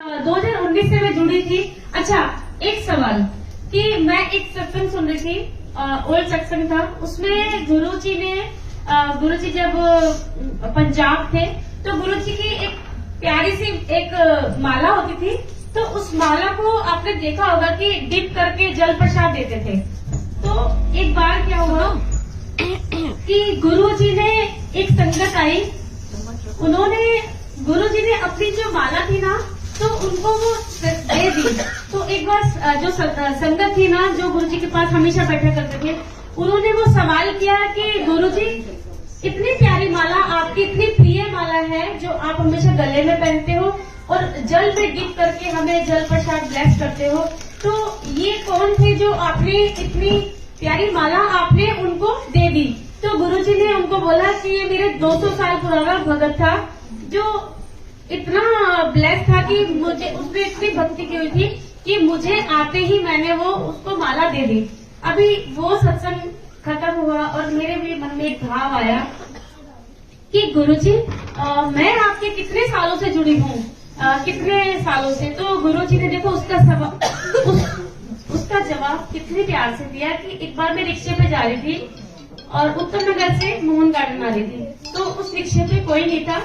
2019 से मैं जुड़ी थी। अच्छा, एक सवाल कि मैं एक सत्संग सुन रही थी, ओल्ड सत्संग था, उसमें गुरुजी जब पंजाब थे तो गुरुजी की एक प्यारी सी एक माला होती थी, तो उस माला को आपने देखा होगा कि डिप करके जल प्रसाद देते थे। तो एक बार क्या हुआ कि गुरुजी ने एक संगत आई, गुरुजी ने अपनी जो माला थी ना तो उनको वो दे दी। तो एक बार जो संगत थी ना जो गुरुजी के पास हमेशा बैठा करते थे, उन्होंने वो सवाल किया कि गुरुजी इतनी प्यारी माला, आपकी इतनी प्रिय माला है जो आप हमेशा गले में पहनते हो और जल में डिप करके हमें जल प्रसाद ब्लेस करते हो, तो ये कौन थे जो आपने इतनी प्यारी माला आपने उनको दे दी? तो गुरुजी ने उनको बोला कि ये मेरे 200 साल पुराना भगत था जो इतना ब्लेस था कि मुझे उसने इतनी भक्ति की हुई थी कि मुझे आते ही मैंने वो उसको माला दे दी। अभी वो सत्संग खत्म हुआ और मेरे भी मन में एक भाव आया कि गुरुजी मैं आपके कितने सालों से जुड़ी हूँ, कितने सालों से। तो गुरुजी ने देखो उसका जवाब कितने प्यार से दिया कि एक बार मैं रिक्शे पे जा रही थी और उत्तर नगर से मोहन गार्डन आ रही थी, तो उस रिक्शे पे कोई नहीं था,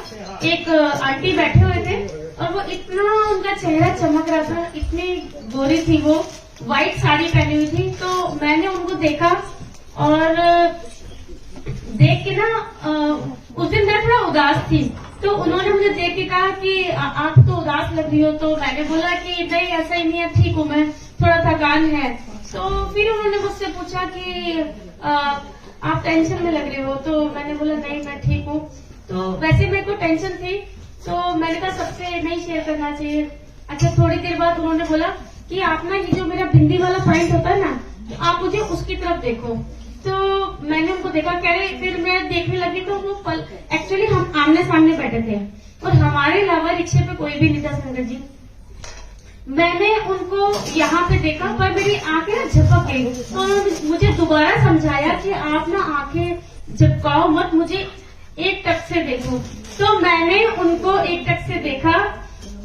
एक आंटी बैठे हुए थे और वो इतना उनका चेहरा चमक रहा था, इतनी गोरी थी वो, व्हाइट साड़ी पहनी हुई थी। तो मैंने उनको देखा और देख के ना उस दिन मैं थोड़ा उदास थी, तो उन्होंने मुझे देख के कहा कि आप तो उदास लग रही हो। तो मैंने बोला कि नहीं ऐसा ही नहीं है, ठीक हूँ मैं, थोड़ा थकान है। तो फिर उन्होंने मुझसे पूछा कि आप टेंशन में लग रहे हो, तो मैंने बोला नहीं मैं ठीक हूँ। तो वैसे मेरे को टेंशन थी, तो मैंने कहा सबसे नहीं शेयर करना चाहिए। अच्छा, थोड़ी देर बाद उन्होंने बोला कि आप ना ये जो मेरा बिंदी वाला पॉइंट होता है ना, आप मुझे उसकी तरफ देखो। तो मैंने उनको देखा, कह रहे, फिर मैं देखने लगी तो वो पल एक्चुअली हम आमने सामने बैठे थे और हमारे अलावा रिक्शे पे कोई भी नहीं था संगत जी। मैंने उनको यहाँ पे देखा पर मेरी आंखें ना झपक गई, तो उन्होंने मुझे दोबारा समझाया कि आप ना आंखें झपकाओ मत, मुझे एक टक से देखो। तो मैंने उनको एक टक से देखा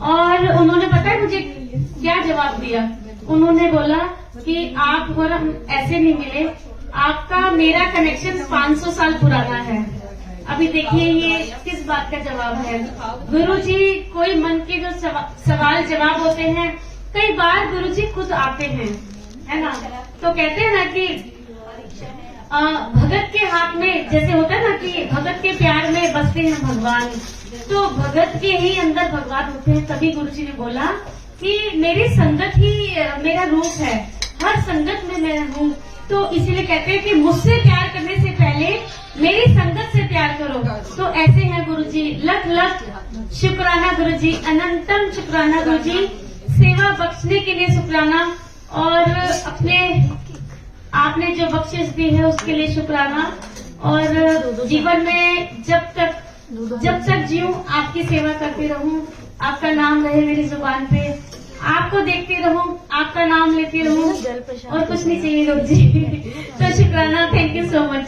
और उन्होंने पता है मुझे क्या जवाब दिया? उन्होंने बोला कि आप और हम ऐसे नहीं मिले, आपका मेरा कनेक्शन 500 साल पुराना है। अभी देखिए ये किस बात का जवाब है। गुरुजी कोई मन के जो सवाल जवाब होते हैं, कई बार गुरुजी खुद आते हैं, है ना। तो कहते हैं ना कि भगत के हाथ में, जैसे होता है ना कि भगत के प्यार में बसते हैं भगवान, तो भगत के ही अंदर भगवान होते हैं। तभी गुरुजी ने बोला कि मेरी संगत ही मेरा रूप है, हर संगत में मैं हूँ। तो इसीलिए कहते हैं कि मुझसे प्यार करने से पहले मेरी संगत से प्यार करो। तो ऐसे हैं गुरुजी, लख लख शुक्राना गुरुजी, अनंतम शुक्राना गुरुजी, सेवा बख्शने के लिए शुक्राना और आपने जो बख्शिश दी है उसके लिए शुक्राना। और जीवन में जब तक जीऊं आपकी सेवा करती रहूं, आपका नाम रहे मेरी जुबान पे, आपको देखती रहूं, आपका नाम लेती रहूं और कुछ नहीं चाहिए गुरुजी। तो शुक्राना, थैंक यू सो मच।